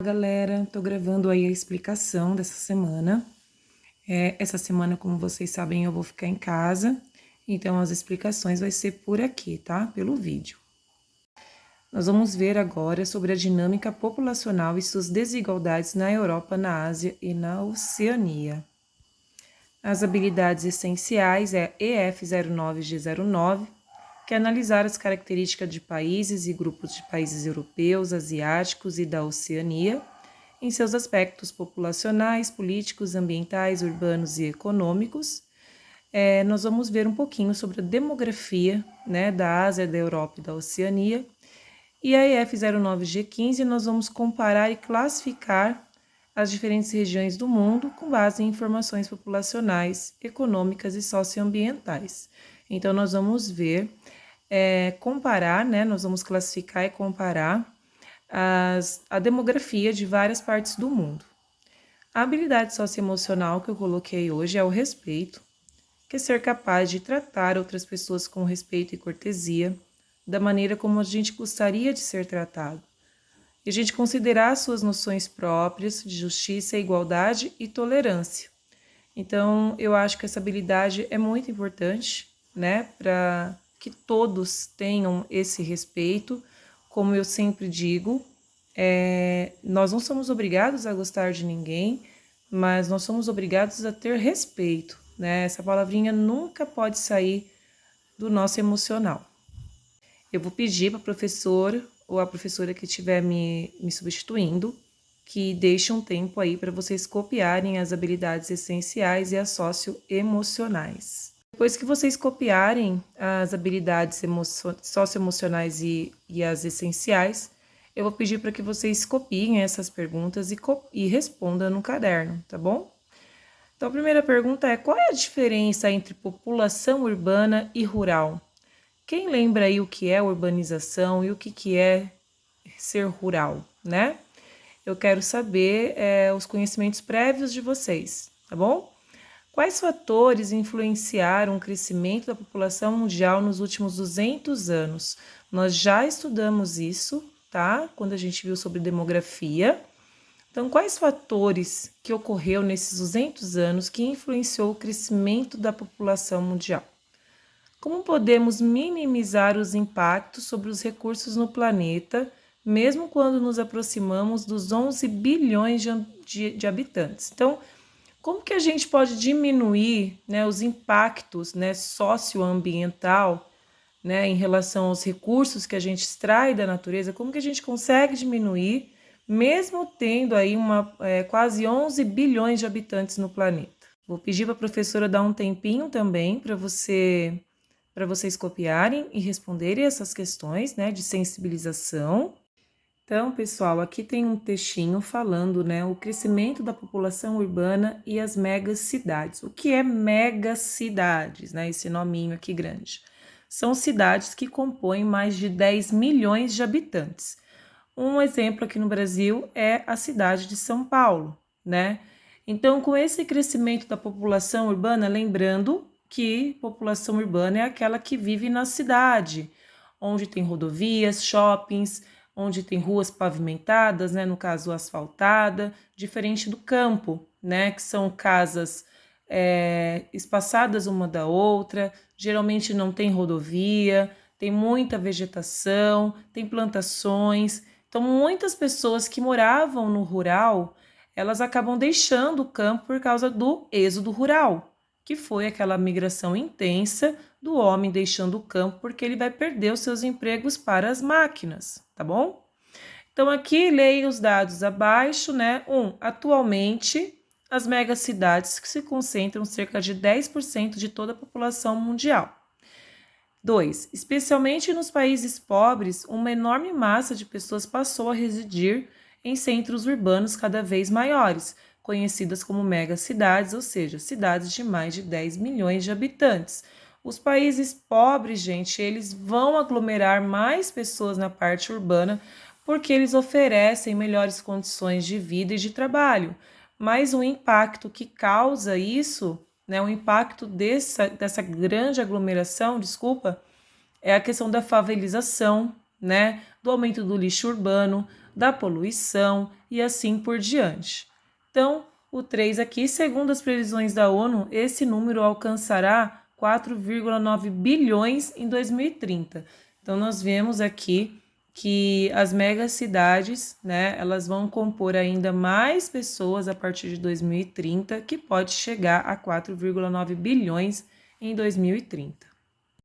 Galera, tô gravando aí a explicação dessa semana. Essa semana, como vocês sabem, eu vou ficar em casa, então as explicações vai ser por aqui, tá? Pelo vídeo. Nós vamos ver agora sobre a dinâmica populacional e suas desigualdades na Europa, na Ásia e na Oceania. As habilidades essenciais é EF09G09, que é analisar as características de países e grupos de países europeus, asiáticos e da Oceania, em seus aspectos populacionais, políticos, ambientais, urbanos e econômicos. Nós vamos ver um pouquinho sobre a demografia, né, da Ásia, da Europa e da Oceania. E a EF09G15 nós vamos comparar e classificar as diferentes regiões do mundo com base em informações populacionais, econômicas e socioambientais. Então, nós vamos ver, comparar, né, nós vamos classificar e comparar a demografia de várias partes do mundo. A habilidade socioemocional que eu coloquei hoje é o respeito, que é ser capaz de tratar outras pessoas com respeito e cortesia, da maneira como a gente gostaria de ser tratado. E a gente considerar suas noções próprias de justiça, igualdade e tolerância. Então, eu acho que essa habilidade é muito importante, né, para que todos tenham esse respeito. Como eu sempre digo, nós não somos obrigados a gostar de ninguém, mas nós somos obrigados a ter respeito, né? Essa palavrinha nunca pode sair do nosso emocional. Eu vou pedir para a professora ou a professora que estiver me substituindo que deixe um tempo aí para vocês copiarem as habilidades essenciais e as socioemocionais. Depois que vocês copiarem as habilidades socioemocionais e as essenciais, eu vou pedir para que vocês copiem essas perguntas e respondam no caderno, tá bom? Então, a primeira pergunta é: qual é a diferença entre população urbana e rural? Quem lembra aí o que é urbanização e o que é ser rural, né? Eu quero saber os conhecimentos prévios de vocês, tá bom? Quais fatores influenciaram o crescimento da população mundial nos últimos 200 anos? Nós já estudamos isso, tá? Quando a gente viu sobre demografia. Então, quais fatores que ocorreu nesses 200 anos que influenciou o crescimento da população mundial? Como podemos minimizar os impactos sobre os recursos no planeta, mesmo quando nos aproximamos dos 11 bilhões de habitantes? Então, como que a gente pode diminuir, né, os impactos, né, socioambiental, né, em relação aos recursos que a gente extrai da natureza? Como que a gente consegue diminuir, mesmo tendo aí quase 11 bilhões de habitantes no planeta? Vou pedir para a professora dar um tempinho também para vocês copiarem e responderem essas questões, né, de sensibilização. Então, pessoal, aqui tem um textinho falando, né, o crescimento da população urbana e as megacidades. O que é megacidades, né, esse nominho aqui grande? São cidades que compõem mais de 10 milhões de habitantes. Um exemplo aqui no Brasil é a cidade de São Paulo, né? Então, com esse crescimento da população urbana, lembrando que população urbana é aquela que vive na cidade, onde tem rodovias, shoppings, onde tem ruas pavimentadas, né, no caso asfaltada, diferente do campo, né, que são casas espaçadas uma da outra, geralmente não tem rodovia, tem muita vegetação, tem plantações. Então, muitas pessoas que moravam no rural, elas acabam deixando o campo por causa do êxodo rural, que foi aquela migração intensa do homem deixando o campo porque ele vai perder os seus empregos para as máquinas, tá bom? Então, aqui leia os dados abaixo, né? Atualmente, as megacidades que se concentram cerca de 10% de toda a população mundial. 2. Especialmente nos países pobres, uma enorme massa de pessoas passou a residir em centros urbanos cada vez maiores, conhecidas como megacidades, ou seja, cidades de mais de 10 milhões de habitantes. Os países pobres, gente, eles vão aglomerar mais pessoas na parte urbana porque eles oferecem melhores condições de vida e de trabalho. Mas o impacto que causa isso, né, o impacto dessa grande aglomeração, é a questão da favelização, né, do aumento do lixo urbano, da poluição e assim por diante. Então, o 3 aqui, segundo as previsões da ONU, esse número alcançará 4,9 bilhões em 2030. Então, nós vemos aqui que as megacidades, né, elas vão compor ainda mais pessoas a partir de 2030, que pode chegar a 4,9 bilhões em 2030.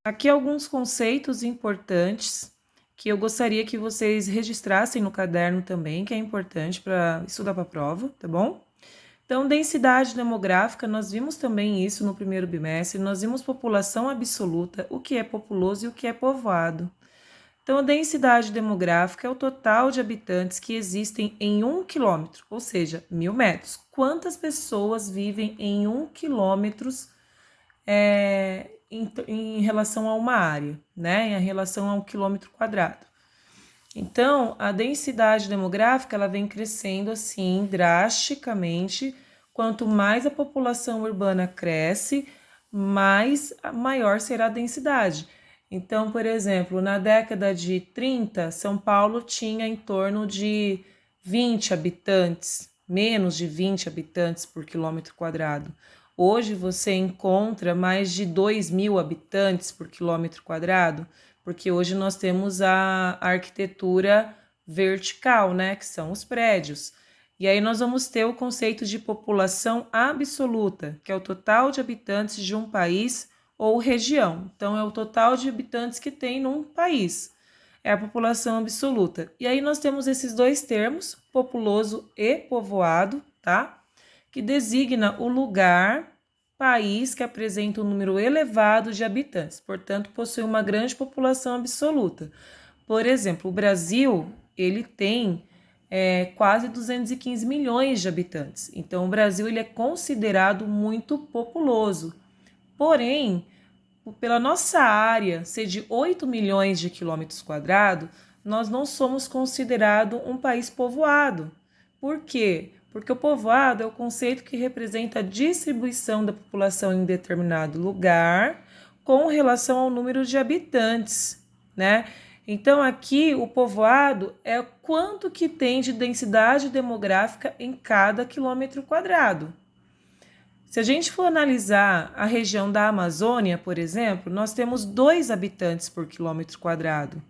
Aqui alguns conceitos importantes que eu gostaria que vocês registrassem no caderno também, que é importante para estudar para a prova, tá bom? Então, densidade demográfica, nós vimos também isso no primeiro bimestre, nós vimos população absoluta, o que é populoso e o que é povoado. Então, a densidade demográfica é o total de habitantes que existem em 1 quilômetro, ou seja, 1.000 metros. Quantas pessoas vivem em 1 quilômetro em relação a uma área, né? Em relação a 1 quilômetro quadrado. Então, a densidade demográfica ela vem crescendo assim drasticamente. Quanto mais a população urbana cresce, maior será a densidade. Então, por exemplo, na década de 30, São Paulo tinha em torno de 20 habitantes, menos de 20 habitantes por quilômetro quadrado. Hoje você encontra mais de 2.000 habitantes por quilômetro quadrado, porque hoje nós temos a arquitetura vertical, né, que são os prédios. E aí nós vamos ter o conceito de população absoluta, que é o total de habitantes de um país ou região. Então, é o total de habitantes que tem num país. É a população absoluta. E aí nós temos esses dois termos, populoso e povoado, tá? Que designa o lugar, país que apresenta um número elevado de habitantes, portanto, possui uma grande população absoluta. Por exemplo, o Brasil, ele tem quase 215 milhões de habitantes. Então, o Brasil ele é considerado muito populoso. Porém, pela nossa área ser de 8 milhões de quilômetros quadrados, nós não somos considerados um país povoado. Por quê? Porque o povoado é o conceito que representa a distribuição da população em determinado lugar com relação ao número de habitantes, né? Então, aqui, o povoado é quanto que tem de densidade demográfica em cada quilômetro quadrado. Se a gente for analisar a região da Amazônia, por exemplo, nós temos 2 habitantes por quilômetro quadrado.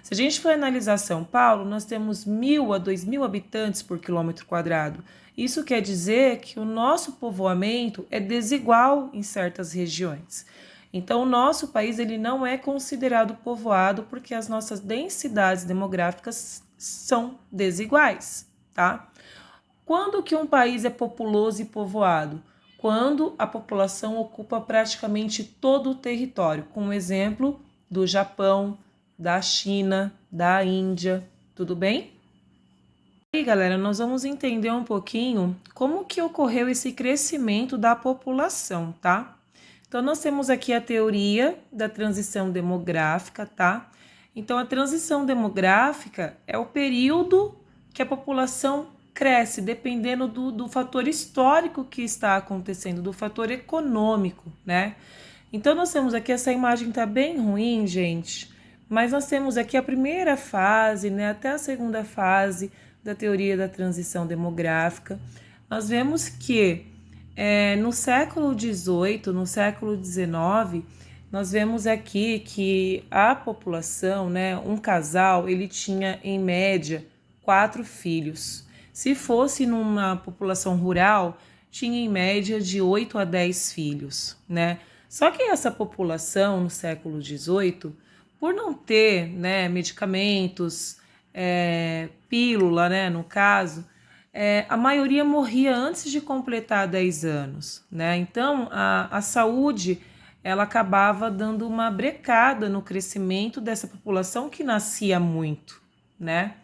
Se a gente for analisar São Paulo, nós temos 1.000 a 2.000 habitantes por quilômetro quadrado. Isso quer dizer que o nosso povoamento é desigual em certas regiões. Então, o nosso país ele não é considerado povoado porque as nossas densidades demográficas são desiguais, tá? Quando que um país é populoso e povoado? Quando a população ocupa praticamente todo o território, com o exemplo do Japão, da China, da Índia, tudo bem? E aí, galera, nós vamos entender um pouquinho como que ocorreu esse crescimento da população, tá? Então, nós temos aqui a teoria da transição demográfica, tá? Então, a transição demográfica é o período que a população cresce, dependendo do fator histórico que está acontecendo, do fator econômico, né? Então, nós temos aqui, essa imagem tá bem ruim, gente, mas nós temos aqui a primeira fase, né, até a segunda fase da teoria da transição demográfica. Nós vemos que no século XVIII, no século XIX, nós vemos aqui que a população, né, um casal, ele tinha em média 4 filhos. Se fosse numa população rural, tinha em média de 8 a 10 filhos, né? Só que essa população no século XVIII, por não ter, né, medicamentos, pílula, né, no caso, a maioria morria antes de completar 10 anos, né? Então, a saúde, ela acabava dando uma brecada no crescimento dessa população que nascia muito, né?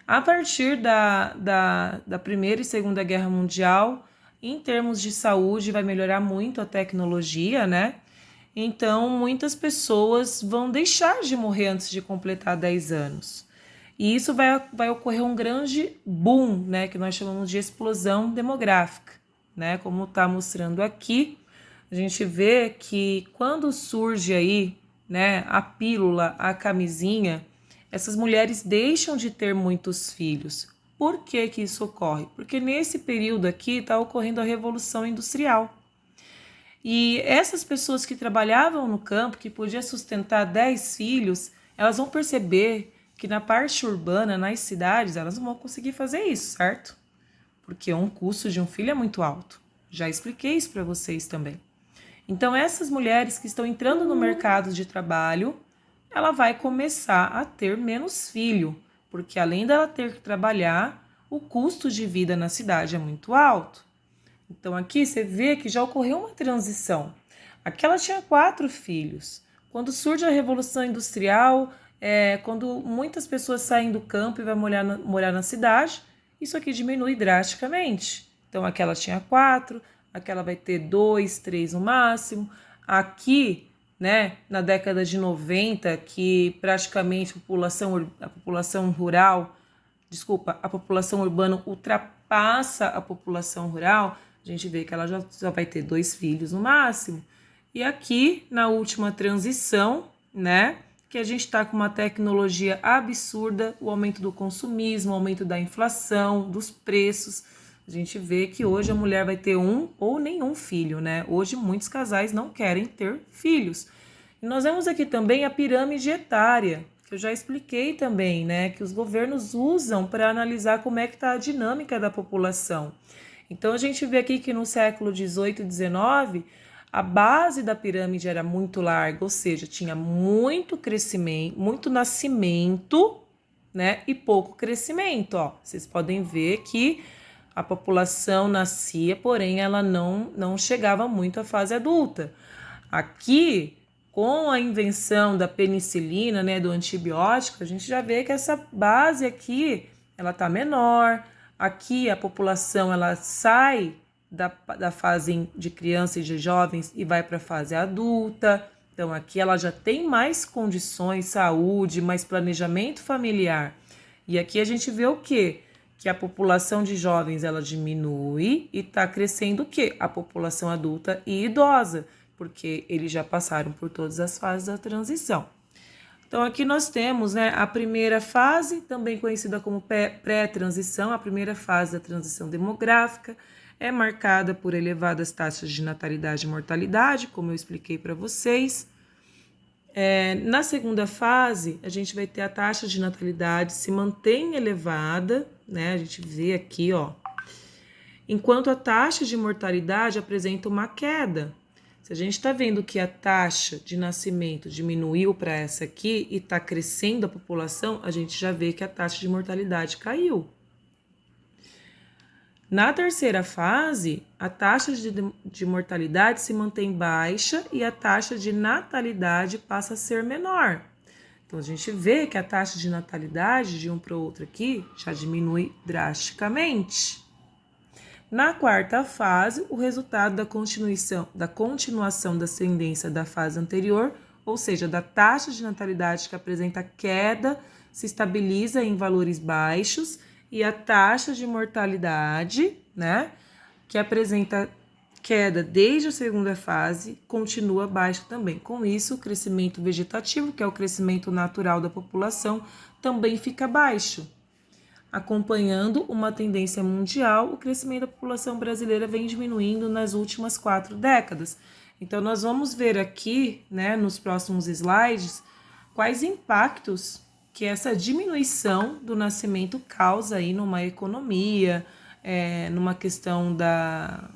A partir da Primeira e Segunda Guerra Mundial, em termos de saúde, vai melhorar muito a tecnologia, né? Então, muitas pessoas vão deixar de morrer antes de completar 10 anos. E isso vai ocorrer um grande boom, né, que nós chamamos de explosão demográfica, né? Como está mostrando aqui, a gente vê que quando surge aí, né, a pílula, a camisinha, essas mulheres deixam de ter muitos filhos. Por que que isso ocorre? Porque nesse período aqui está ocorrendo a Revolução Industrial. E essas pessoas que trabalhavam no campo, que podiam sustentar 10 filhos, elas vão perceber que na parte urbana, nas cidades, elas não vão conseguir fazer isso, certo? Porque o custo de um filho é muito alto. Já expliquei isso para vocês também. Então, essas mulheres que estão entrando no mercado de trabalho, ela vai começar a ter menos filho, porque além dela ter que trabalhar, o custo de vida na cidade é muito alto. Então, aqui você vê que já ocorreu uma transição. Aqui ela tinha 4 filhos. Quando surge a Revolução Industrial, quando muitas pessoas saem do campo e vão morar na cidade, isso aqui diminui drasticamente. Então, aqui ela tinha 4, aqui ela vai ter 2, 3 no máximo. Aqui, né, na década de 90, que praticamente a população urbana ultrapassa a população rural, a gente vê que ela já vai ter 2 filhos no máximo. E aqui, na última transição, né, que a gente está com uma tecnologia absurda, o aumento do consumismo, o aumento da inflação, dos preços. A gente vê que hoje a mulher vai ter 1 ou nenhum filho, né? Hoje muitos casais não querem ter filhos. E nós vemos aqui também a pirâmide etária, que eu já expliquei também, né? Que os governos usam para analisar como é que está a dinâmica da população. Então, a gente vê aqui que no século XVIII e XIX, a base da pirâmide era muito larga, ou seja, tinha muito crescimento, muito nascimento, né, e pouco crescimento, ó. Vocês podem ver que a população nascia, porém ela não chegava muito à fase adulta. Aqui, com a invenção da penicilina, né, do antibiótico, a gente já vê que essa base aqui, ela tá menor. Aqui a população, ela sai da fase de criança e de jovens e vai para a fase adulta. Então, aqui ela já tem mais condições, saúde, mais planejamento familiar. E aqui a gente vê o quê? Que a população de jovens, ela diminui e está crescendo o quê? A população adulta e idosa, porque eles já passaram por todas as fases da transição. Então, aqui nós temos, né, a primeira fase, também conhecida como pré-transição, a primeira fase da transição demográfica, é marcada por elevadas taxas de natalidade e mortalidade, como eu expliquei para vocês. Na segunda fase, a gente vai ter a taxa de natalidade se mantém elevada, né, a gente vê aqui, ó, enquanto a taxa de mortalidade apresenta uma queda. Se a gente está vendo que a taxa de nascimento diminuiu para essa aqui e está crescendo a população, a gente já vê que a taxa de mortalidade caiu. Na terceira fase, a taxa de mortalidade se mantém baixa e a taxa de natalidade passa a ser menor. Então, a gente vê que a taxa de natalidade de um para o outro aqui já diminui drasticamente. Na quarta fase, o resultado da continuação da ascendência da fase anterior, ou seja, da taxa de natalidade que apresenta queda, se estabiliza em valores baixos e a taxa de mortalidade, né, que apresenta queda desde a segunda fase, continua baixa também. Com isso, o crescimento vegetativo, que é o crescimento natural da população, também fica baixo. Acompanhando uma tendência mundial, o crescimento da população brasileira vem diminuindo nas últimas 4 décadas. Então, nós vamos ver aqui, né, nos próximos slides, quais impactos que essa diminuição do nascimento causa aí numa economia, numa questão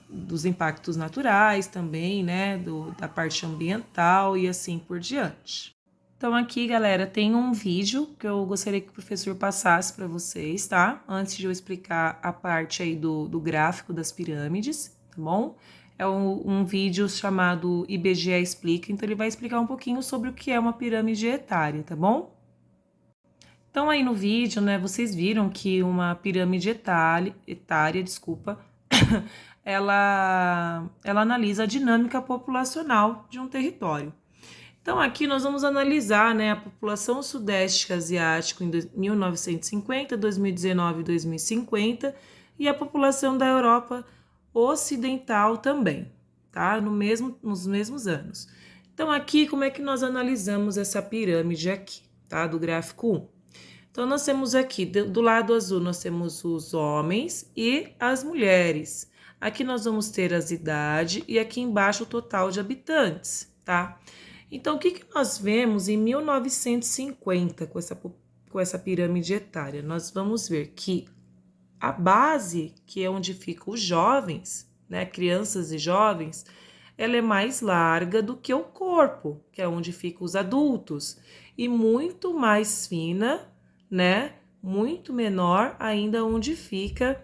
dos impactos naturais também, né, da parte ambiental e assim por diante. Então, aqui, galera, tem um vídeo que eu gostaria que o professor passasse para vocês, tá? Antes de eu explicar a parte aí do gráfico das pirâmides, tá bom? É um vídeo chamado IBGE Explica, então ele vai explicar um pouquinho sobre o que é uma pirâmide etária, tá bom? Então, aí no vídeo, né, vocês viram que uma pirâmide etária, ela analisa a dinâmica populacional de um território. Então, aqui nós vamos analisar, né, a população sudeste asiático em 1950, 2019 e 2050 e a população da Europa ocidental também, tá? Nos mesmos anos. Então, aqui, como é que nós analisamos essa pirâmide aqui, tá? Do gráfico 1. Então, nós temos aqui, do lado azul, nós temos os homens e as mulheres. Aqui nós vamos ter as idades e aqui embaixo o total de habitantes, tá? Então, o que nós vemos em 1950 com essa pirâmide etária? Nós vamos ver que a base, que é onde ficam os jovens, né, crianças e jovens, ela é mais larga do que o corpo, que é onde ficam os adultos, e muito mais fina, né, muito menor ainda onde fica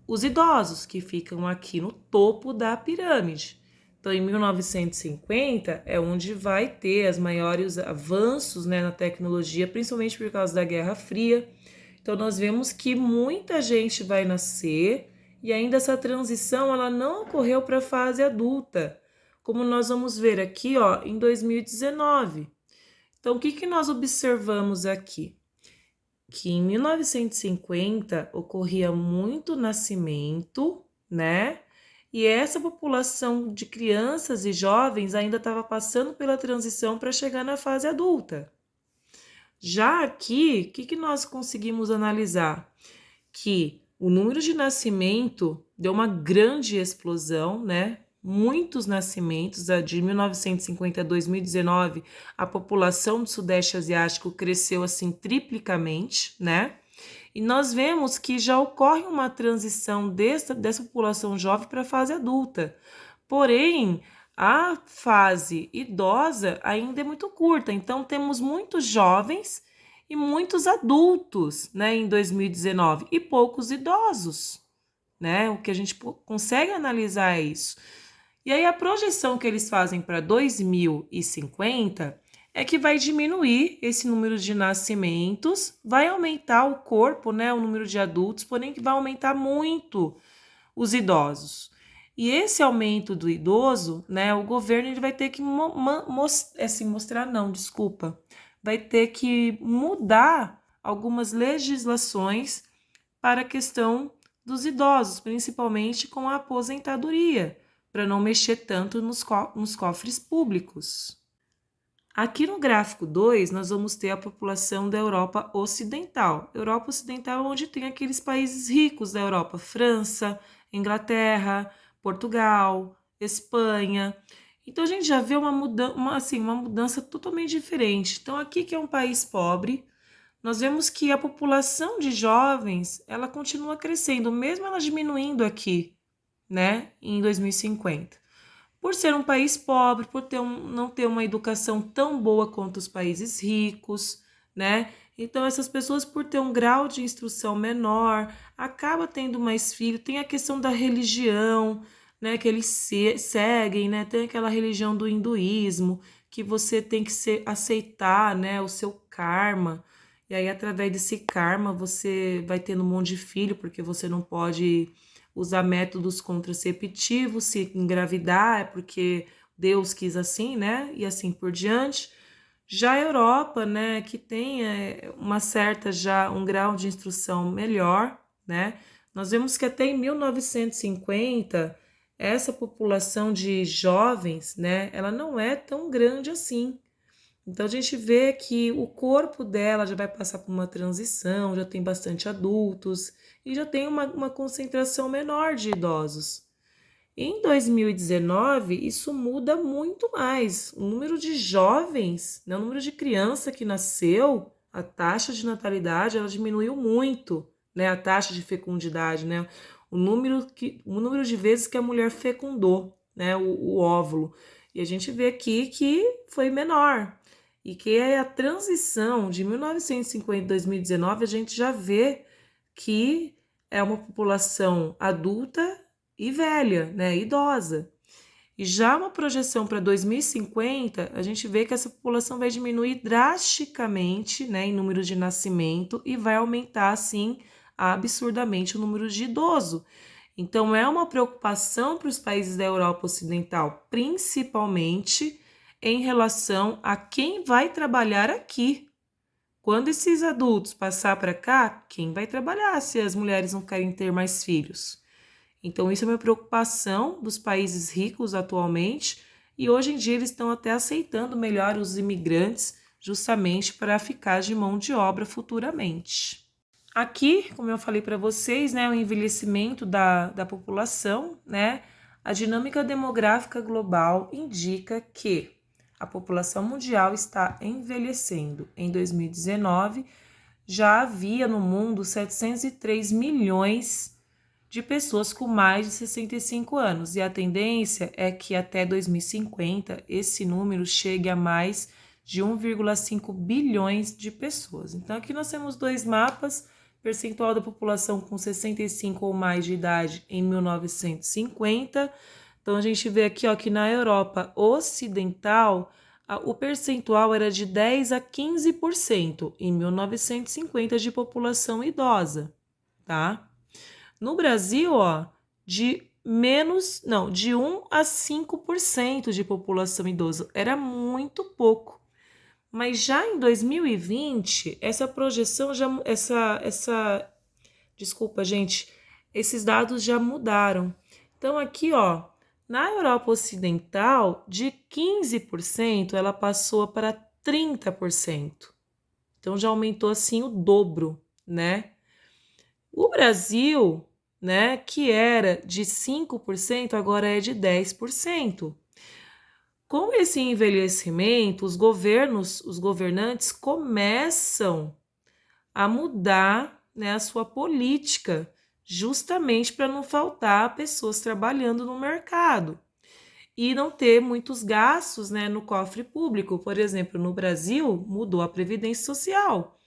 os idosos, que ficam aqui no topo da pirâmide. Então, em 1950 é onde vai ter os maiores avanços, né, na tecnologia, principalmente por causa da Guerra Fria. Então, nós vemos que muita gente vai nascer e ainda essa transição ela não ocorreu para a fase adulta, como nós vamos ver aqui, ó, em 2019. Então, o que nós observamos aqui? Que em 1950 ocorria muito nascimento, né? E essa população de crianças e jovens ainda estava passando pela transição para chegar na fase adulta. Já aqui, o que nós conseguimos analisar? Que o número de nascimento deu uma grande explosão, né? Muitos nascimentos, de 1950 a 2019, a população do Sudeste Asiático cresceu assim triplicamente, né? E nós vemos que já ocorre uma transição dessa população jovem para a fase adulta. Porém, a fase idosa ainda é muito curta, então temos muitos jovens e muitos adultos, né, em 2019 e poucos idosos, né? O que a gente consegue analisar é isso. E aí a projeção que eles fazem para 2050 é que vai diminuir esse número de nascimentos, vai aumentar o corpo, né, o número de adultos, porém que vai aumentar muito os idosos. E esse aumento do idoso, né, o governo ele vai ter que vai ter que mudar algumas legislações para a questão dos idosos, principalmente com a aposentadoria, para não mexer tanto nos cofres públicos. Aqui no gráfico 2, nós vamos ter a população da Europa Ocidental. Europa Ocidental é onde tem aqueles países ricos da Europa, França, Inglaterra, Portugal, Espanha. Então, a gente já vê uma mudança totalmente diferente. Então, aqui que é um país pobre, nós vemos que a população de jovens, ela continua crescendo, mesmo ela diminuindo aqui, né, em 2050. Por ser um país pobre, por não ter uma educação tão boa quanto os países ricos, né? Então, essas pessoas, por ter um grau de instrução menor, acaba tendo mais filhos. Tem a questão da religião, né? Que eles seguem, né? Tem aquela religião do hinduísmo, que você tem que aceitar, né? O seu karma. E aí, através desse karma, você vai tendo um monte de filho, porque você não pode usar métodos contraceptivos, se engravidar é porque Deus quis assim, né? E assim por diante. Já a Europa, né, que tem uma certa já um grau de instrução melhor, né? Nós vemos que até em 1950 essa população de jovens, né, ela não é tão grande assim. Então, a gente vê que o corpo dela já vai passar por uma transição, já tem bastante adultos e já tem uma concentração menor de idosos. Em 2019, isso muda muito mais. O número de jovens, né, o número de criança que nasceu, a taxa de natalidade, ela diminuiu muito, né, a taxa de fecundidade, né, o número de vezes que a mulher fecundou, né, o óvulo. E a gente vê aqui que foi menor. E que é a transição de 1950 a 2019, a gente já vê que é uma população adulta e velha, né, idosa. E já uma projeção para 2050, a gente vê que essa população vai diminuir drasticamente, né, em número de nascimento e vai aumentar, assim, absurdamente o número de idoso. Então, é uma preocupação para os países da Europa Ocidental, principalmente em relação a quem vai trabalhar aqui. Quando esses adultos passar para cá, quem vai trabalhar se as mulheres não querem ter mais filhos? Então, isso é uma preocupação dos países ricos atualmente, e hoje em dia eles estão até aceitando melhor os imigrantes, justamente para ficar de mão de obra futuramente. Aqui, como eu falei para vocês, né, o envelhecimento da população, né, a dinâmica demográfica global indica que a população mundial está envelhecendo. Em 2019, já havia no mundo 703 milhões de pessoas com mais de 65 anos, e a tendência é que até 2050 esse número chegue a mais de 1,5 bilhões de pessoas. Então aqui nós temos dois mapas: percentual da população com 65 ou mais de idade em 1950. Então a gente vê aqui, ó, que na Europa Ocidental o percentual era de 10 a 15% em 1950 de população idosa, tá? No Brasil, ó, de 1 a 5% de população idosa. Era muito pouco. Mas já em 2020, essa projeção já desculpa, gente, esses dados já mudaram. Então aqui, ó, na Europa Ocidental, de 15% ela passou para 30%. Então já aumentou assim o dobro, né? O Brasil, né, que era de 5%, agora é de 10%. Com esse envelhecimento, os governantes começam a mudar, né, a sua política, justamente para não faltar pessoas trabalhando no mercado e não ter muitos gastos, né, no cofre público. Por exemplo, no Brasil, mudou a Previdência Social.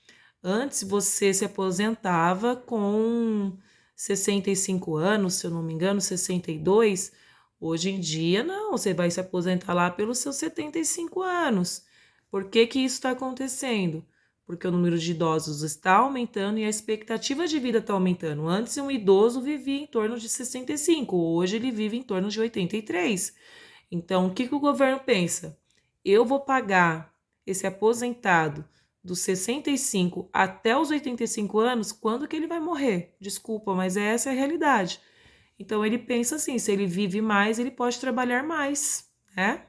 Antes você se aposentava com 65 anos, se eu não me engano, 62. Hoje em dia, não, você vai se aposentar lá pelos seus 75 anos. Por que que isso está acontecendo? Porque o número de idosos está aumentando e a expectativa de vida está aumentando. Antes, um idoso vivia em torno de 65, hoje ele vive em torno de 83. Então, o que que o governo pensa? Eu vou pagar esse aposentado dos 65 até os 85 anos, quando que ele vai morrer? Desculpa, mas essa é a realidade. Então, ele pensa assim, se ele vive mais, ele pode trabalhar mais, né?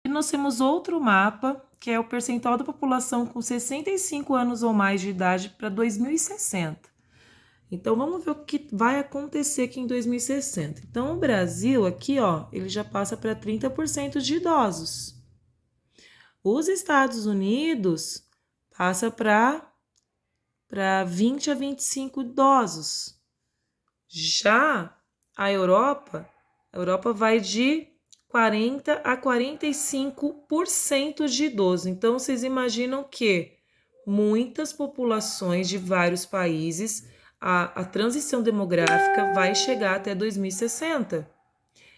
E nós temos outro mapa, que é o percentual da população com 65 anos ou mais de idade para 2060. Então, vamos ver o que vai acontecer aqui em 2060. Então, o Brasil aqui, ó, ele já passa para 30% de idosos. Os Estados Unidos passa para 20 a 25 idosos. Já a Europa vai de 40 a 45% de idosos. Então, vocês imaginam que muitas populações de vários países, a transição demográfica vai chegar até 2060.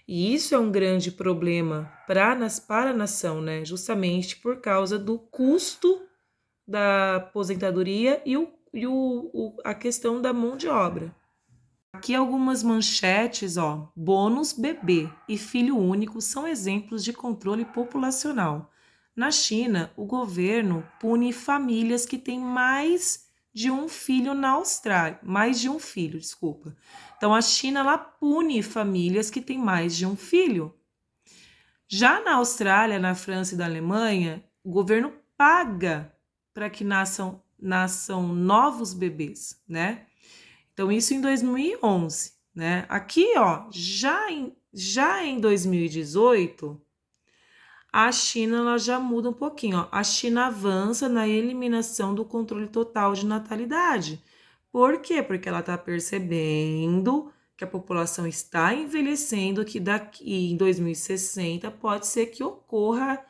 E isso é um grande problema para a nação, né? Justamente por causa do custo da aposentadoria e a questão da mão de obra. Aqui algumas manchetes, ó. Bônus bebê e filho único são exemplos de controle populacional. Na China, o governo pune famílias que têm mais de um filho na Austrália. Mais de um filho, desculpa. Então, a China, ela pune famílias que têm mais de um filho. Já na Austrália, na França e na Alemanha, o governo paga para que nasçam novos bebês, né? Então, isso em 2011, né? Aqui, ó, já em 2018, a China ela já muda um pouquinho, ó. A China avança na eliminação do controle total de natalidade. Por quê? Porque ela está percebendo que a população está envelhecendo, que daqui em 2060 pode ser que ocorra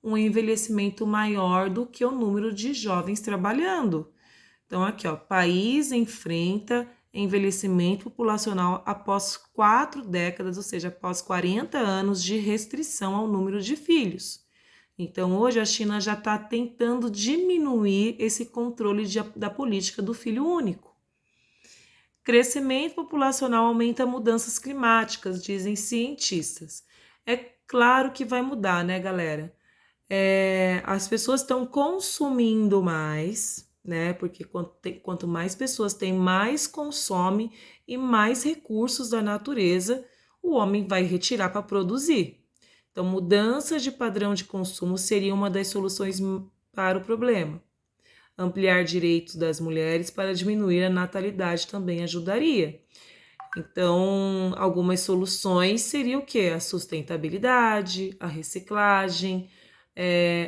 um envelhecimento maior do que o número de jovens trabalhando. Então, aqui, ó, país enfrenta envelhecimento populacional após 4 décadas, ou seja, após 40 anos de restrição ao número de filhos. Então, hoje a China já está tentando diminuir esse controle da política do filho único. Crescimento populacional aumenta mudanças climáticas, dizem cientistas. É claro que vai mudar, né, galera? As pessoas estão consumindo mais, né? Porque quanto mais pessoas tem, mais consome e mais recursos da natureza o homem vai retirar para produzir. Então, mudança de padrão de consumo seria uma das soluções para o problema. Ampliar direitos das mulheres para diminuir a natalidade também ajudaria. Então, algumas soluções seriam o quê? A sustentabilidade, a reciclagem,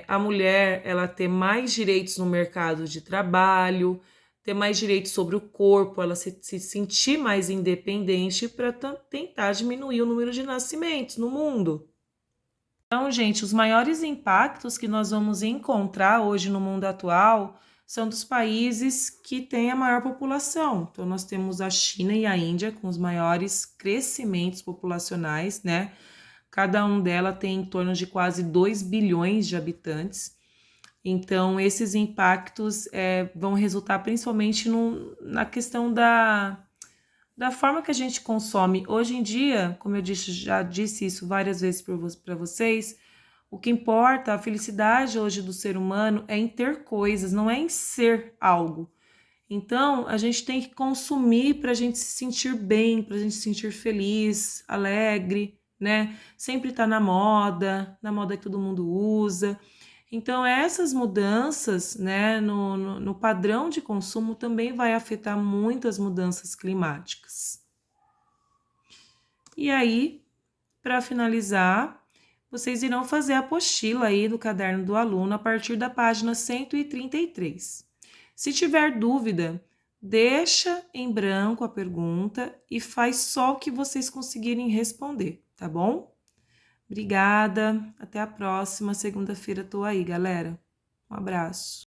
a mulher ela ter mais direitos no mercado de trabalho, ter mais direitos sobre o corpo, ela se sentir mais independente para tentar diminuir o número de nascimentos no mundo. Então, gente, os maiores impactos que nós vamos encontrar hoje no mundo atual são dos países que têm a maior população. Então, nós temos a China e a Índia com os maiores crescimentos populacionais, né? Cada um delas tem em torno de quase 2 bilhões de habitantes. Então, esses impactos vão resultar principalmente na questão da forma que a gente consome. Hoje em dia, como eu disse, já disse isso várias vezes para vocês, o que importa, a felicidade hoje do ser humano é em ter coisas, não é em ser algo. Então, a gente tem que consumir para a gente se sentir bem, para a gente se sentir feliz, alegre, né? Sempre tá na moda que todo mundo usa. Então, essas mudanças, né, no padrão de consumo também vai afetar muitas mudanças climáticas. E aí, para finalizar, vocês irão fazer a apostila aí do caderno do aluno a partir da página 133. Se tiver dúvida, deixa em branco a pergunta e faz só o que vocês conseguirem responder, tá bom? Obrigada, até a próxima segunda-feira tô aí, galera. Um abraço.